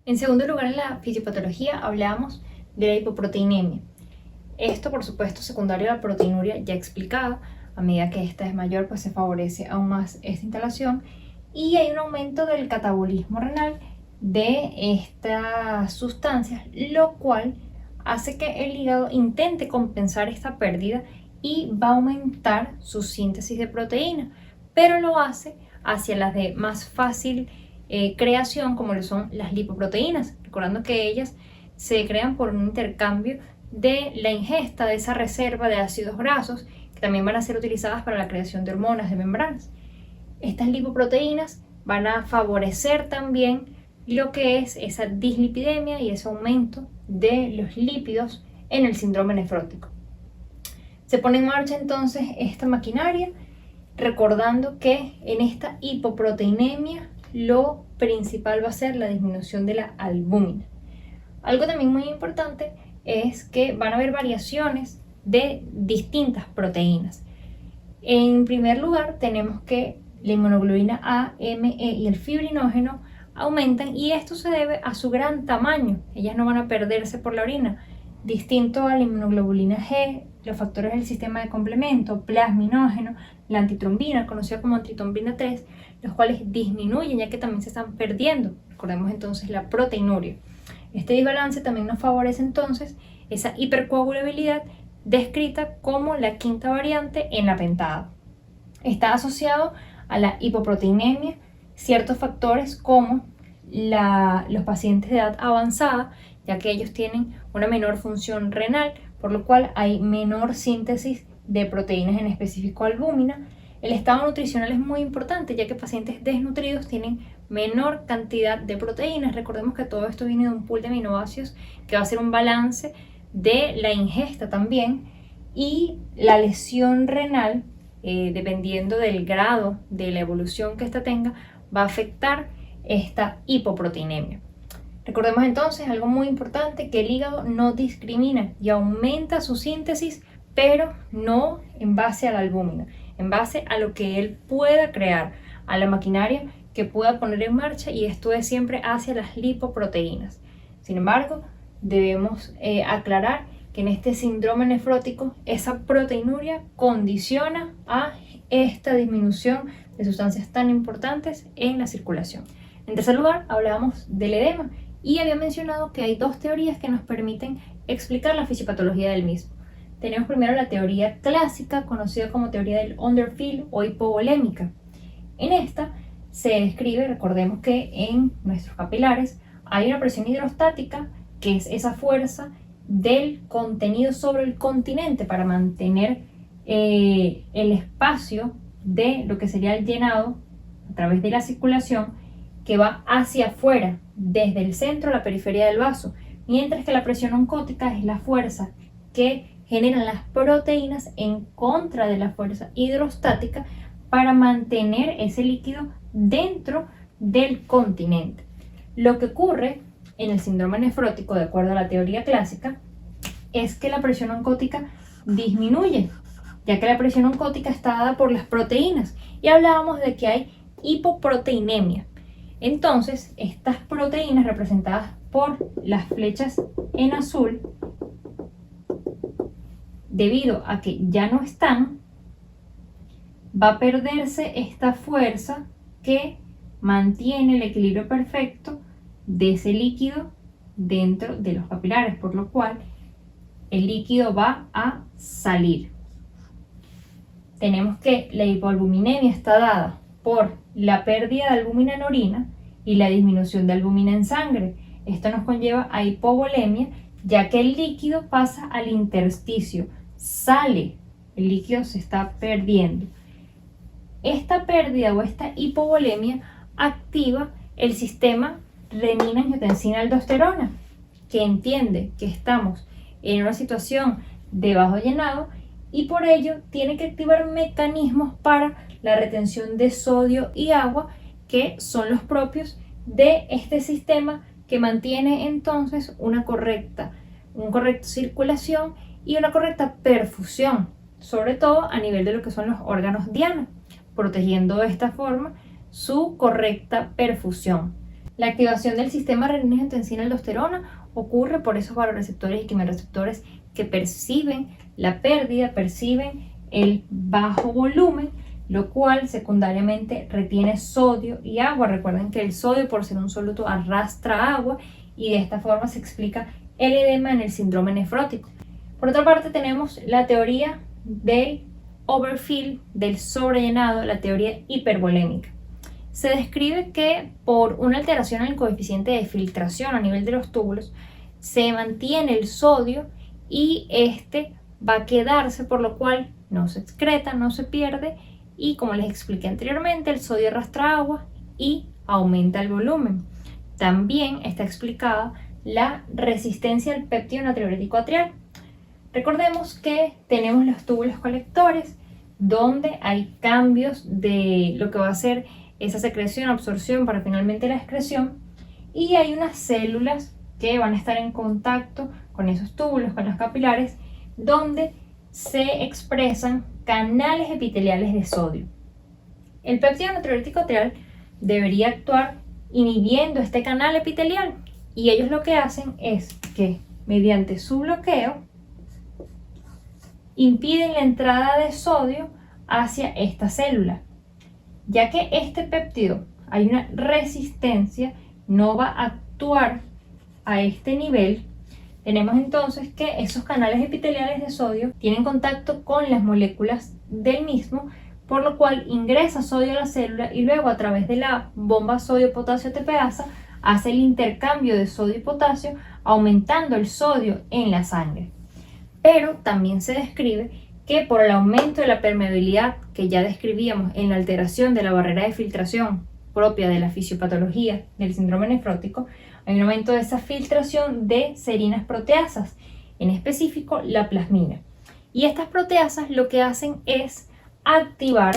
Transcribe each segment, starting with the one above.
En segundo lugar, en la fisiopatología hablamos de la hipoproteinemia. Esto, por supuesto, secundario a la proteinuria ya explicado. A medida que esta es mayor, pues se favorece aún más esta instalación y hay un aumento del catabolismo renal de estas sustancias, lo cual hace que el hígado intente compensar esta pérdida y va a aumentar su síntesis de proteína, pero lo hace hacia las de más fácil creación, como lo son las lipoproteínas, recordando que ellas se crean por un intercambio de la ingesta de esa reserva de ácidos grasos que también van a ser utilizadas para la creación de hormonas de membranas. Estas lipoproteínas van a favorecer también lo que es esa dislipidemia y ese aumento de los lípidos en el síndrome nefrótico. Se pone en marcha entonces esta maquinaria, recordando que en esta hipoproteinemia lo principal va a ser la disminución de la albúmina. Algo también muy importante es que van a haber variaciones de distintas proteínas. En primer lugar, tenemos que la inmunoglobulina A, M, E y el fibrinógeno aumentan, y esto se debe a su gran tamaño. Ellas no van a perderse por la orina. Distinto a la inmunoglobulina G, los factores del sistema de complemento, plasminógeno, la antitrombina, conocida como antitrombina 3, los cuales disminuyen ya que también se están perdiendo. Recordemos entonces la proteinuria. Este desbalance también nos favorece entonces esa hipercoagulabilidad descrita como la quinta variante en la pentada. Está asociado a la hipoproteinemia ciertos factores como los pacientes de edad avanzada, ya que ellos tienen una menor función renal, por lo cual hay menor síntesis de proteínas, en específico albúmina. El estado nutricional es muy importante, ya que pacientes desnutridos tienen menor cantidad de proteínas. Recordemos que todo esto viene de un pool de aminoácidos que va a ser un balance de la ingesta también, y la lesión renal, dependiendo del grado de la evolución que ésta tenga, va a afectar esta hipoproteinemia. Recordemos entonces algo muy importante, que el hígado no discrimina y aumenta su síntesis, pero no en base a la albúmina, en base a lo que él pueda crear, a la maquinaria que pueda poner en marcha, y esto es siempre hacia las lipoproteínas. Sin embargo, debemos aclarar que en este síndrome nefrótico esa proteinuria condiciona a esta disminución de sustancias tan importantes en la circulación. En tercer lugar, hablábamos del edema y había mencionado que hay dos teorías que nos permiten explicar la fisiopatología del mismo. Tenemos primero la teoría clásica, conocida como teoría del underfill o hipovolémica. En esta se describe, recordemos que en nuestros capilares hay una presión hidrostática, que es esa fuerza del contenido sobre el continente para mantener el espacio de lo que sería el llenado a través de la circulación, que va hacia afuera, desde el centro a la periferia del vaso, mientras que la presión oncótica es la fuerza que generan las proteínas en contra de la fuerza hidrostática para mantener ese líquido dentro del continente. Lo que ocurre en el síndrome nefrótico, de acuerdo a la teoría clásica, es que la presión oncótica disminuye, ya que la presión oncótica está dada por las proteínas, y hablábamos de que hay hipoproteinemia. Entonces, estas proteínas representadas por las flechas en azul, debido a que ya no están, va a perderse esta fuerza que mantiene el equilibrio perfecto de ese líquido dentro de los capilares, por lo cual el líquido va a salir. Tenemos que la hipoalbuminemia está dada por la pérdida de albúmina en orina y la disminución de albúmina en sangre. Esto nos conlleva a hipovolemia, ya que el líquido pasa al intersticio, sale, el líquido se está perdiendo. Esta pérdida o esta hipovolemia activa el sistema renina-angiotensina-aldosterona, que entiende que estamos en una situación de bajo llenado y por ello tiene que activar mecanismos para la retención de sodio y agua, que son los propios de este sistema, que mantiene entonces una correcta circulación y una correcta perfusión, sobre todo a nivel de lo que son los órganos diana, protegiendo de esta forma su correcta perfusión. La activación del sistema renin-angiotensina-aldosterona ocurre por esos vasoreceptores y quimioreceptores que perciben la pérdida, perciben el bajo volumen, lo cual secundariamente retiene sodio y agua. Recuerden que el sodio, por ser un soluto, arrastra agua y de esta forma se explica el edema en el síndrome nefrótico. Por otra parte, tenemos la teoría del overfill, del sobrellenado, la teoría hipervolémica. Se describe que por una alteración en el coeficiente de filtración a nivel de los túbulos se mantiene el sodio y este va a quedarse, por lo cual no se excreta, no se pierde y, como les expliqué anteriormente, el sodio arrastra agua y aumenta el volumen. También está explicada la resistencia al péptido natriurético atrial. Recordemos que tenemos los túbulos colectores donde hay cambios de lo que va a ser esa secreción, absorción para finalmente la excreción, y hay unas células que van a estar en contacto con esos túbulos, con los capilares, donde se expresan canales epiteliales de sodio. El péptido natriurético atrial debería actuar inhibiendo este canal epitelial y ellos lo que hacen es que mediante su bloqueo impiden la entrada de sodio hacia esta célula. Ya que este péptido hay una resistencia, no va a actuar a este nivel, tenemos entonces que esos canales epiteliales de sodio tienen contacto con las moléculas del mismo, por lo cual ingresa sodio a la célula y luego a través de la bomba sodio-potasio TPasa hace el intercambio de sodio y potasio, aumentando el sodio en la sangre. Pero también se describe que por el aumento de la permeabilidad que ya describíamos en la alteración de la barrera de filtración propia de la fisiopatología del síndrome nefrótico, hay un aumento de esa filtración de serinas proteasas, en específico la plasmina. Y estas proteasas lo que hacen es activar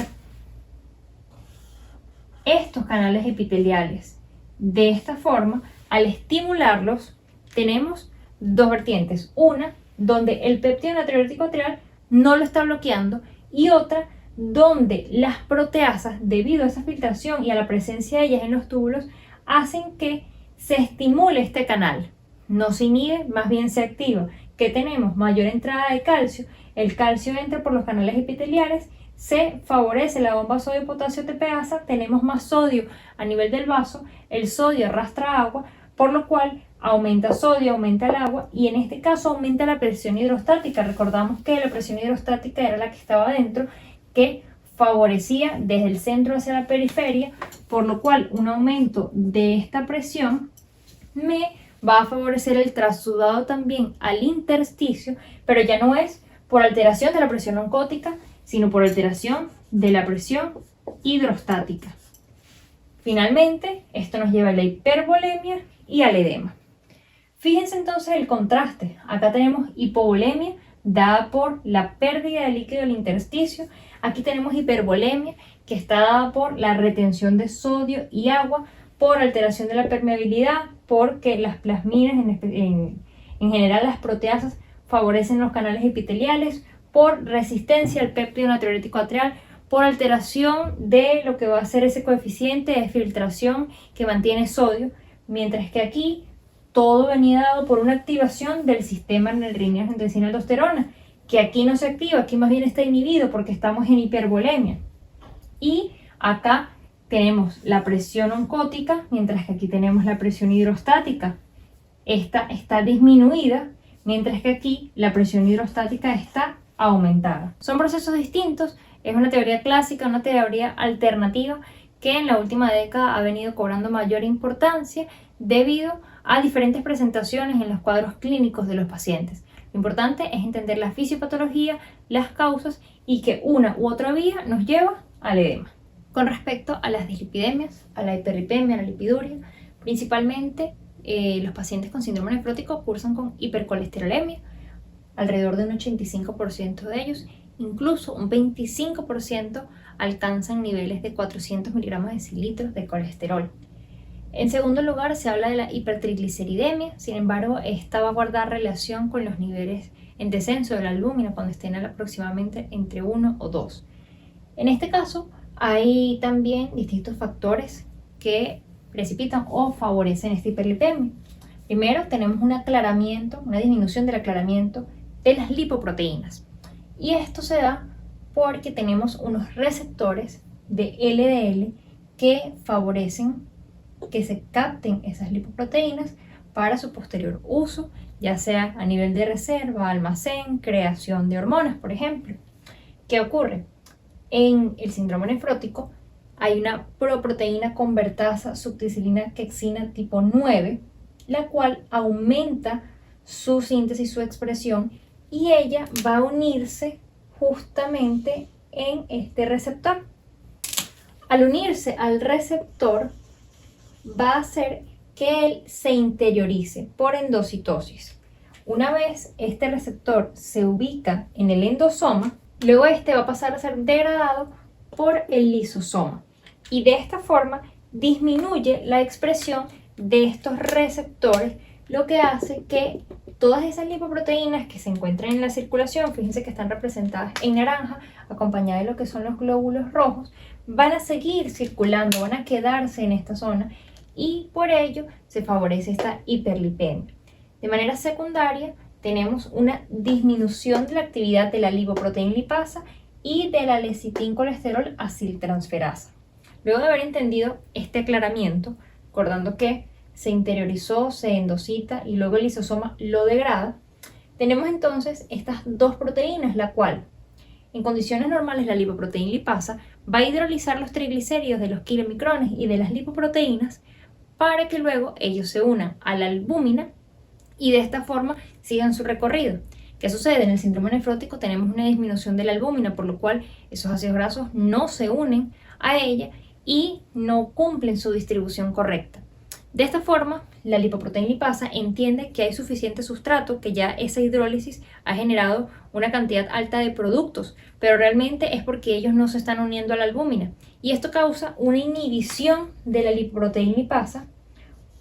estos canales epiteliales. De esta forma, al estimularlos, tenemos dos vertientes. Una, donde el péptido natriurético atrial no lo está bloqueando, y otra donde las proteasas, debido a esa filtración y a la presencia de ellas en los túbulos, hacen que se estimule este canal. No se inhibe, más bien se activa. Que tenemos mayor entrada de calcio, el calcio entra por los canales epiteliales, se favorece la bomba sodio-potasio TPasa, tenemos más sodio a nivel del vaso, el sodio arrastra agua, por lo cual aumenta sodio, aumenta el agua y en este caso aumenta la presión hidrostática. Recordamos que la presión hidrostática era la que estaba adentro, que favorecía desde el centro hacia la periferia, por lo cual un aumento de esta presión me va a favorecer el trasudado también al intersticio, pero ya no es por alteración de la presión oncótica, sino por alteración de la presión hidrostática. Finalmente, esto nos lleva a la hipervolemia y al edema. Fíjense entonces el contraste. Acá tenemos hipovolemia dada por la pérdida de líquido del intersticio. Aquí tenemos hipervolemia que está dada por la retención de sodio y agua, por alteración de la permeabilidad, porque las plasminas, en general las proteasas, favorecen los canales epiteliales, por resistencia al péptido natriurético atrial, por alteración de lo que va a ser ese coeficiente de filtración que mantiene sodio, mientras que aquí todo venía dado por una activación del sistema renin-angiotensina-aldosterona, que aquí no se activa, aquí más bien está inhibido porque estamos en hipervolemia. Y acá tenemos la presión oncótica, mientras que aquí tenemos la presión hidrostática. Esta está disminuida, mientras que aquí la presión hidrostática está aumentada. Son procesos distintos, es una teoría clásica, una teoría alternativa que en la última década ha venido cobrando mayor importancia debido a diferentes presentaciones en los cuadros clínicos de los pacientes. Lo importante es entender la fisiopatología, las causas y que una u otra vía nos lleva al edema. Con respecto a las dislipidemias, a la hiperlipemia, a la lipiduria, principalmente los pacientes con síndrome nefrótico cursan con hipercolesterolemia, alrededor de un 85% de ellos, incluso un 25% alcanzan niveles de 400 miligramos de decilitros de colesterol. En segundo lugar, se habla de la hipertrigliceridemia, sin embargo, esta va a guardar relación con los niveles en descenso de la albúmina cuando estén aproximadamente entre 1 o 2. En este caso, hay también distintos factores que precipitan o favorecen esta hiperlipemia. Primero tenemos un aclaramiento, una disminución del aclaramiento de las lipoproteínas. Y esto se da porque tenemos unos receptores de LDL que favorecen que se capten esas lipoproteínas para su posterior uso, ya sea a nivel de reserva, almacén, creación de hormonas, por ejemplo. ¿Qué ocurre? En el síndrome nefrótico hay una proproteína convertasa subticilina quexina tipo 9, la cual aumenta su síntesis, su expresión, y ella va a unirse justamente en este receptor. Al unirse al receptor, va a hacer que él se interiorice por endocitosis. Una vez este receptor se ubica en el endosoma, luego este va a pasar a ser degradado por el lisosoma. Y de esta forma disminuye la expresión de estos receptores, lo que hace que todas esas lipoproteínas que se encuentran en la circulación, fíjense que están representadas en naranja, acompañadas de lo que son los glóbulos rojos, van a seguir circulando, van a quedarse en esta zona y por ello se favorece esta hiperlipemia. De manera secundaria, tenemos una disminución de la actividad de la lipoproteína lipasa y de la lecitincolesterol aciltransferasa. Luego de haber entendido este aclaramiento, recordando que se interiorizó, se endocita y luego el lisosoma lo degrada, tenemos entonces estas dos proteínas, la cual en condiciones normales la lipoproteína lipasa va a hidrolizar los triglicéridos de los kilomicrones y de las lipoproteínas para que luego ellos se unan a la albúmina y de esta forma sigan su recorrido. ¿Qué sucede? En el síndrome nefrótico tenemos una disminución de la albúmina, por lo cual esos ácidos grasos no se unen a ella y no cumplen su distribución correcta. De esta forma, la lipoproteína lipasa entiende que hay suficiente sustrato, que ya esa hidrólisis ha generado una cantidad alta de productos, pero realmente es porque ellos no se están uniendo a la albúmina. Y esto causa una inhibición de la lipoproteína lipasa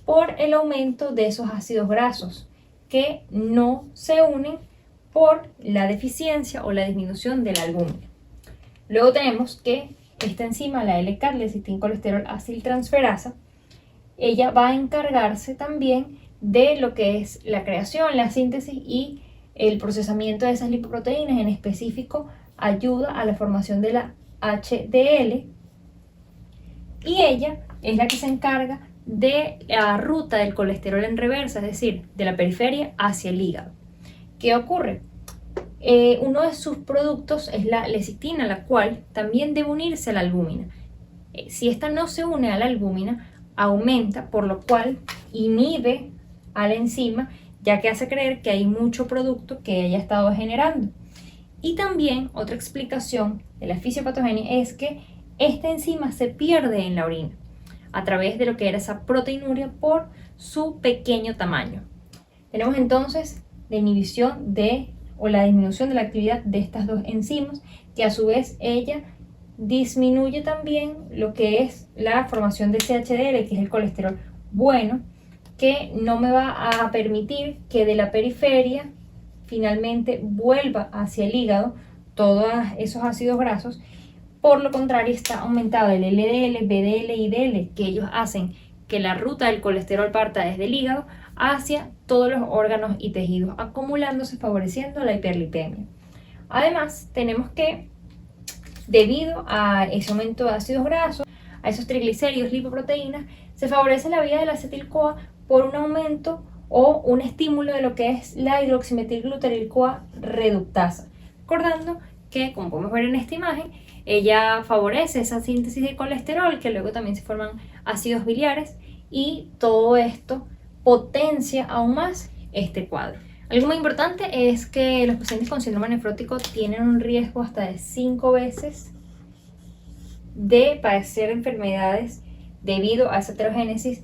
por el aumento de esos ácidos grasos que no se unen por la deficiencia o la disminución de la albúmina. Luego tenemos que esta enzima, la LCAT, lecitincolesterol aciltransferasa, ella va a encargarse también de lo que es la creación, la síntesis y el procesamiento de esas lipoproteínas. En específico, ayuda a la formación de la HDL y ella es la que se encarga de la ruta del colesterol en reversa, es decir, de la periferia hacia el hígado. ¿Qué ocurre? Uno de sus productos es la lecitina, la cual también debe unirse a la albúmina. Si esta no se une a la albúmina, aumenta, por lo cual inhibe a la enzima, ya que hace creer que hay mucho producto que ella ha estado generando. Y también otra explicación de la fisiopatogenia es que esta enzima se pierde en la orina a través de lo que era esa proteinuria por su pequeño tamaño. Tenemos entonces la inhibición o la disminución de la actividad de estas dos enzimas, que a su vez ella disminuye también lo que es la formación de HDL, que es el colesterol bueno, que no me va a permitir que de la periferia finalmente vuelva hacia el hígado todos esos ácidos grasos. Por lo contrario, está aumentado el LDL, VDL y DL, que ellos hacen que la ruta del colesterol parta desde el hígado hacia todos los órganos y tejidos, acumulándose, favoreciendo la hiperlipemia. Además, tenemos que, debido a ese aumento de ácidos grasos, a esos triglicéridos, lipoproteínas, se favorece la vía de la acetil-CoA por un aumento o un estímulo de lo que es la hidroximetilglutaril-CoA reductasa. Recordando que, como podemos ver en esta imagen, ella favorece esa síntesis de colesterol, que luego también se forman ácidos biliares, y todo esto potencia aún más este cuadro. Algo muy importante es que los pacientes con síndrome nefrótico tienen un riesgo hasta de 5 veces de padecer enfermedades debido a esa heterogénesis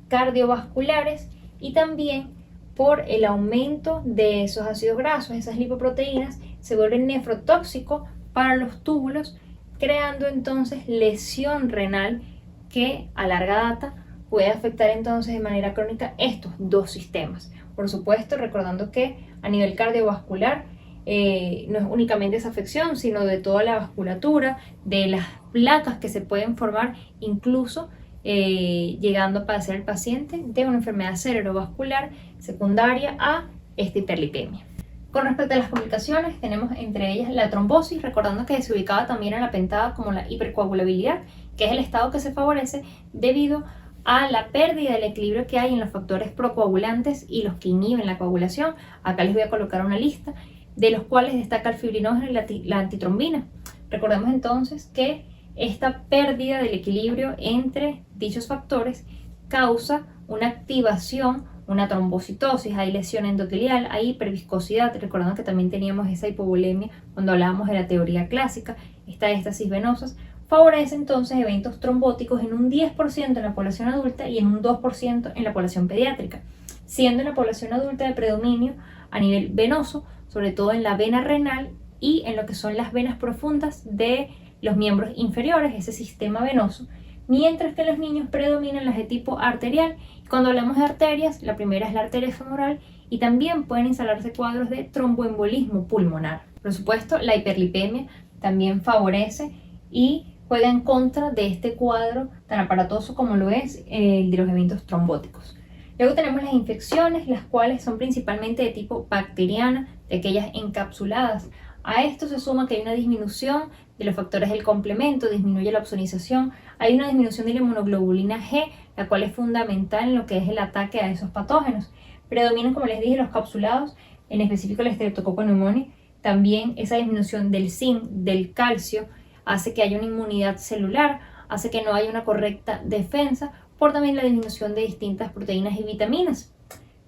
cardiovasculares y también por el aumento de esos ácidos grasos, esas lipoproteínas se vuelven nefrotóxicos para los túbulos, creando entonces lesión renal que a larga data puede afectar entonces de manera crónica estos dos sistemas. Por supuesto, recordando que a nivel cardiovascular no es únicamente esa afección, sino de toda la vasculatura, de las placas que se pueden formar incluso llegando a padecer el paciente de una enfermedad cerebrovascular secundaria a esta hiperlipemia. Con respecto a las complicaciones, tenemos entre ellas la trombosis, recordando que se ubicaba también en la pentada como la hipercoagulabilidad, que es el estado que se favorece debido a la pérdida del equilibrio que hay en los factores procoagulantes y los que inhiben la coagulación. Acá les voy a colocar una lista, de los cuales destaca el fibrinógeno y la antitrombina. Recordemos entonces que esta pérdida del equilibrio entre dichos factores causa una activación, una trombocitosis, hay lesión endotelial, hay hiperviscosidad, recordando que también teníamos esa hipovolemia cuando hablábamos de la teoría clásica, esta éstasis venosas, favorece entonces eventos trombóticos en un 10% en la población adulta y en un 2% en la población pediátrica, siendo en la población adulta de predominio a nivel venoso, sobre todo en la vena renal y en lo que son las venas profundas de los miembros inferiores, ese sistema venoso, mientras que en los niños predominan las de tipo arterial. Cuando hablamos de arterias, la primera es la arteria femoral y también pueden instalarse cuadros de tromboembolismo pulmonar. Por supuesto, la hiperlipemia también favorece y juega en contra de este cuadro tan aparatoso como lo es el de los eventos trombóticos. Luego tenemos las infecciones, las cuales son principalmente de tipo bacteriana, de aquellas encapsuladas. A esto se suma que hay una disminución de los factores del complemento, disminuye la opsonización, hay una disminución de la inmunoglobulina G, la cual es fundamental en lo que es el ataque a esos patógenos. Predominan, como les dije, los capsulados, en específico el Streptococcus pneumoniae. También esa disminución del zinc, del calcio, hace que haya una inmunidad celular, hace que no haya una correcta defensa, por también la disminución de distintas proteínas y vitaminas.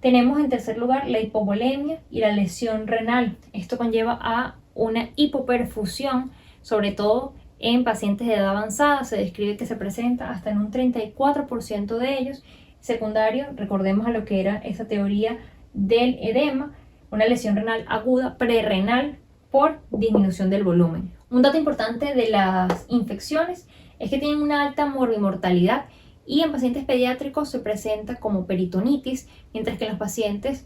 Tenemos en tercer lugar la hipovolemia y la lesión renal. Esto conlleva a una hipoperfusión, sobre todo en pacientes de edad avanzada. Se describe que se presenta hasta en un 34% de ellos. Secundario, recordemos a lo que era esa teoría del edema, una lesión renal aguda prerrenal por disminución del volumen. Un dato importante de las infecciones es que tienen una alta morbimortalidad y en pacientes pediátricos se presenta como peritonitis, mientras que en los pacientes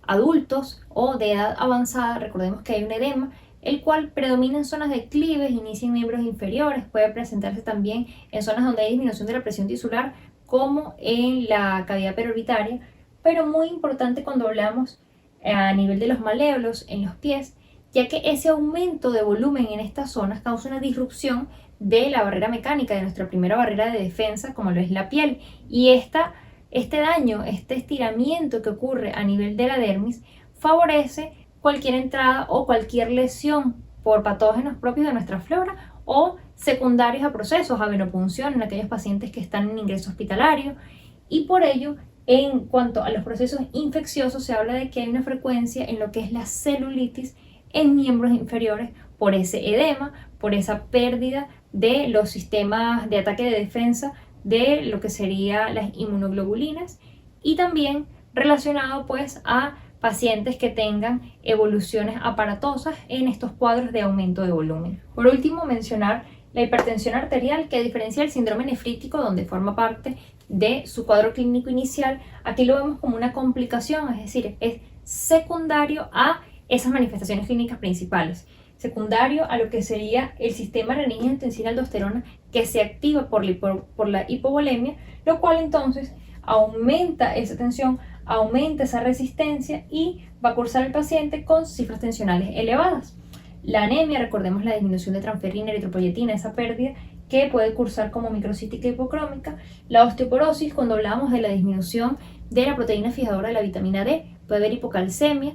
adultos o de edad avanzada, recordemos que hay un edema, el cual predomina en zonas declives, inicia en miembros inferiores, puede presentarse también en zonas donde hay disminución de la presión tisular, como en la cavidad perorbitaria, pero muy importante cuando hablamos a nivel de los maléolos en los pies, ya que ese aumento de volumen en estas zonas causa una disrupción de la barrera mecánica, de nuestra primera barrera de defensa, como lo es la piel, y este daño, este estiramiento que ocurre a nivel de la dermis favorece cualquier entrada o cualquier lesión por patógenos propios de nuestra flora o secundarios a procesos, a venopunción en aquellos pacientes que están en ingreso hospitalario, y por ello en cuanto a los procesos infecciosos se habla de que hay una frecuencia en lo que es la celulitis en miembros inferiores por ese edema, por esa pérdida de los sistemas de ataque de defensa de lo que serían las inmunoglobulinas, y también relacionado pues a pacientes que tengan evoluciones aparatosas en estos cuadros de aumento de volumen. Por último, mencionar la hipertensión arterial, que a diferencia del síndrome nefrítico, donde forma parte de su cuadro clínico inicial, aquí lo vemos como una complicación, es decir, es secundario a esas manifestaciones clínicas principales, secundario a lo que sería el sistema renin-angiotensina-aldosterona que se activa por la hipovolemia, lo cual entonces aumenta esa tensión, aumenta esa resistencia y va a cursar el paciente con cifras tensionales elevadas. La anemia, recordemos la disminución de transferrina, eritropoyetina, esa pérdida que puede cursar como microcítica hipocrómica. La osteoporosis, cuando hablamos de la disminución de la proteína fijadora de la vitamina D, puede haber hipocalcemia,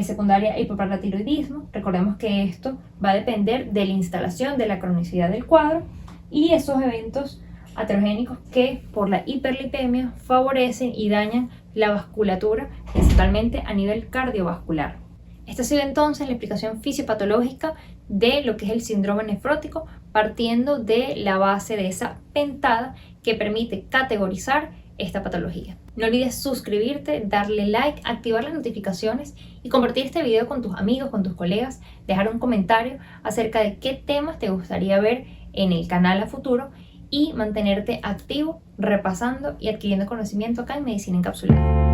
secundaria hipoparatiroidismo. Recordemos que esto va a depender de la instalación, de la cronicidad del cuadro, y esos eventos aterogénicos que por la hiperlipemia favorecen y dañan la vasculatura, principalmente a nivel cardiovascular. Esta ha sido entonces la explicación fisiopatológica de lo que es el síndrome nefrótico, partiendo de la base de esa pentada que permite categorizar esta patología. No olvides suscribirte, darle like, activar las notificaciones y compartir este video con tus amigos, con tus colegas, dejar un comentario acerca de qué temas te gustaría ver en el canal a futuro y mantenerte activo, repasando y adquiriendo conocimiento acá en Medicina Encapsulada.